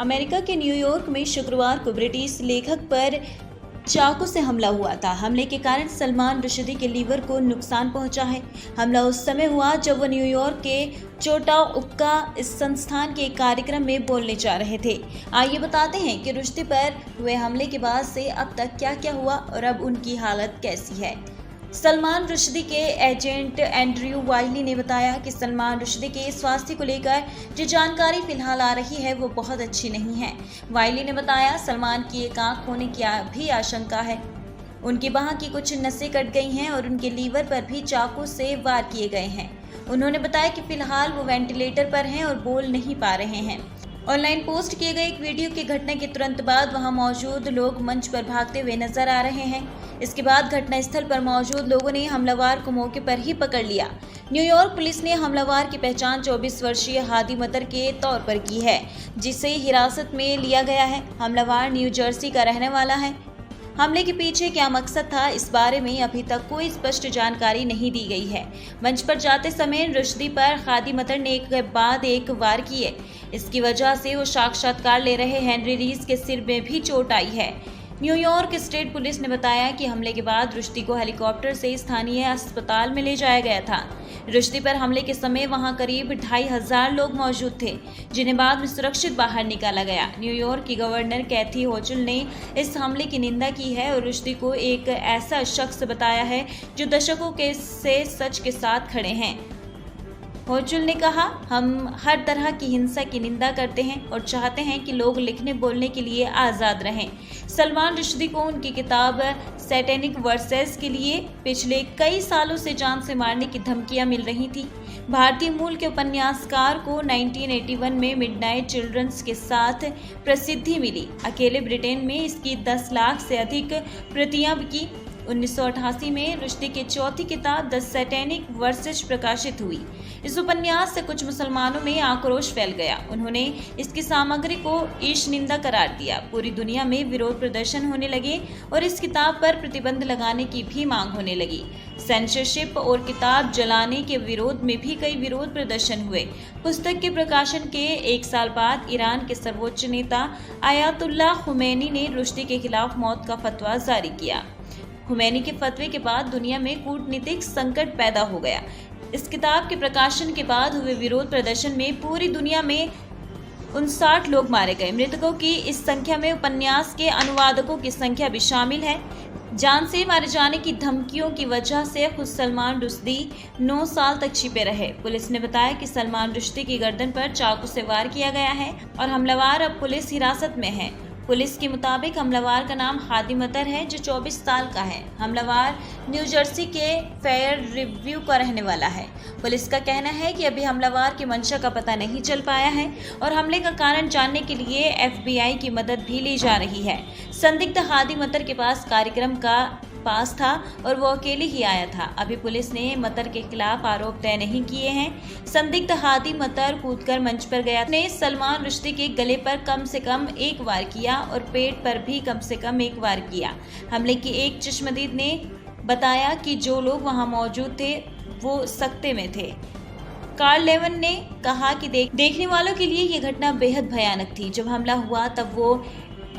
America के New York में शुक्रवार को ब्रिटिश लेखक पर चाकू से हमला हुआ था। हमले के कारण सलमान रुश्दी के लीवर को नुकसान पहुंचा है। हमला उस समय हुआ जब वो न्यूयॉर्क के चोटाउक्का इस संस्थान के एक कार्यक्रम में बोलने जा रहे थे। आइए बताते हैं कि रुश्दी पर हुए हमले के बाद से अब तक क्या क्या हुआ और अब उनकी हालत कैसी है। सलमान रुश्दी के एजेंट एंड्रयू वाइली ने बताया कि सलमान रुश्दी के स्वास्थ्य को लेकर जो जानकारी फिलहाल आ रही है वो बहुत अच्छी नहीं है। वाइली ने बताया, सलमान की एक आंख होने की भी आशंका है। उनकी बांह की कुछ नसें कट गई हैं और उनके लीवर पर भी चाकू से वार किए गए हैं। उन्होंने बताया कि फिलहाल वो वेंटिलेटर पर हैं और बोल नहीं पा रहे हैं। ऑनलाइन पोस्ट किए गए एक वीडियो की घटना के तुरंत बाद वहां मौजूद लोग मंच पर भागते हुए नजर आ रहे हैं। इसके बाद घटनास्थल पर मौजूद लोगों ने हमलावर को मौके पर ही पकड़ लिया। न्यूयॉर्क पुलिस ने हमलावर की पहचान 24 वर्षीय हादी मतर के तौर पर की है, जिसे हिरासत में लिया गया है। हमलावर न्यू जर्सी का रहने वाला है। हमले के पीछे क्या मकसद था, इस बारे में अभी तक कोई स्पष्ट जानकारी नहीं दी गई है। मंच पर जाते समय रुश्दी पर हादी मतर ने एक के बाद एक वार किए। इसकी वजह से वो साक्षात्कार ले रहे हेनरी रीस के सिर में भी चोट आई है। न्यूयॉर्क स्टेट पुलिस ने बताया कि हमले के बाद रुश्दी को हेलीकॉप्टर से स्थानीय अस्पताल में ले जाया गया था। रुश्दी पर हमले के समय वहां करीब 2500 लोग मौजूद थे, जिन्हें बाद में सुरक्षित बाहर निकाला गया। न्यूयॉर्क की गवर्नर कैथी होचुल ने इस हमले की निंदा की है और रुश्दी को एक ऐसा शख्स बताया है जो दशकों से सच के साथ खड़े हैं। होचुल ने कहा, हम हर तरह की हिंसा की निंदा करते हैं और चाहते हैं कि लोग लिखने बोलने के लिए आज़ाद रहें। सलमान रुश्दी को उनकी किताब सैटेनिक वर्सेस के लिए पिछले कई सालों से जान से मारने की धमकियां मिल रही थी। भारतीय मूल के उपन्यासकार को 1981 में मिडनाइट चिल्ड्रंस के साथ प्रसिद्धि मिली। अकेले ब्रिटेन में इसकी 10 लाख से अधिक प्रतियां बिकी। 1988 में रुश्दी की चौथी किताब द सैटेनिक वर्सेस प्रकाशित हुई। इस उपन्यास से कुछ मुसलमानों में आक्रोश फैल गया। उन्होंने इसकी सामग्री को ईशनिंदा करार दिया। पूरी दुनिया में विरोध प्रदर्शन होने लगे और इस किताब पर प्रतिबंध लगाने की भी मांग होने लगी। सेंसरशिप और किताब जलाने के विरोध में भी कई विरोध प्रदर्शन हुए। पुस्तक के प्रकाशन के एक साल बाद ईरान के सर्वोच्च नेता आयतुल्लाह खुमैनी ने रुश्दी के खिलाफ मौत का फतवा जारी किया। खुमैनी के फतवे के बाद दुनिया में कूटनीतिक संकट पैदा हो गया। इस किताब के प्रकाशन के बाद हुए विरोध प्रदर्शन में पूरी दुनिया में 59 लोग मारे गए। मृतकों की इस संख्या में उपन्यास के अनुवादकों की संख्या भी शामिल है। जान से मारे जाने की धमकियों की वजह से खुद सलमान रुश्दी 9 साल तक छिपे रहे। पुलिस ने बताया कि सलमान रुश्दी की गर्दन पर चाकू से वार किया गया है और हमलावर अब पुलिस हिरासत में है। पुलिस के मुताबिक हमलावर का नाम हादी मतर है, जो 24 साल का है। हमलावर न्यू जर्सी के फेयर रिव्यू का रहने वाला है। पुलिस का कहना है कि अभी हमलावर की मंशा का पता नहीं चल पाया है और हमले का कारण जानने के लिए FBI की मदद भी ली जा रही है। संदिग्ध हादी मतर के पास कार्यक्रम का पास था और वो अकेले ही आया था। अभी पुलिस ने मतर के खिलाफ आरोप तय नहीं किए हैं। संदिग्ध हादी मतर कूदकर मंच पर गया ने सलमान रुश्दी के गले पर कम से कम एक वार किया और पेट पर भी कम से कम एक वार किया। हमले की एक चश्मदीद ने बताया कि जो लोग वहां मौजूद थे वो सख्ते में थे। कार्ल लेवन ने कहा कि देखने वालों के लिए ये घटना बेहद भयानक थी। जब हमला हुआ तब वो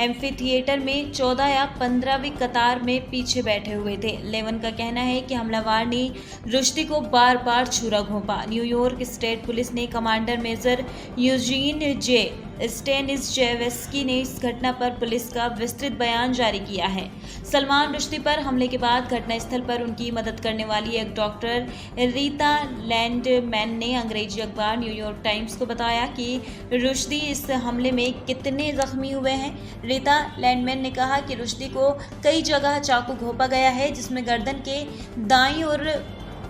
एम्फी थिएटर में 14 या 15वीं कतार में पीछे बैठे हुए थे। लेवन का कहना है कि हमलावर ने रुश्दी को बार बार छुरा घोंपा। न्यूयॉर्क स्टेट पुलिस ने कमांडर मेजर यूजीन जे स्टेनिसजेवेस्की ने इस घटना पर पुलिस का विस्तृत बयान जारी किया है। सलमान रुश्दी पर हमले के बाद घटनास्थल पर उनकी मदद करने वाली एक डॉक्टर रीता लैंडमैन ने अंग्रेजी अखबार न्यूयॉर्क टाइम्स को बताया कि रुश्दी इस हमले में कितने जख्मी हुए हैं। रीता लैंडमैन ने कहा कि रुश्दी को कई जगह चाकू घोंपा गया है, जिसमें गर्दन के दाईं ओर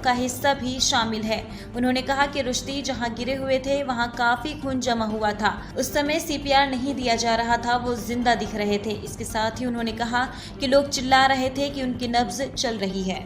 का हिस्सा भी शामिल है। उन्होंने कहा कि रुश्दी जहां गिरे हुए थे वहां काफी खून जमा हुआ था। उस समय CPR नहीं दिया जा रहा था, वो जिंदा दिख रहे थे। इसके साथ ही उन्होंने कहा कि लोग चिल्ला रहे थे कि उनकी नब्ज चल रही है।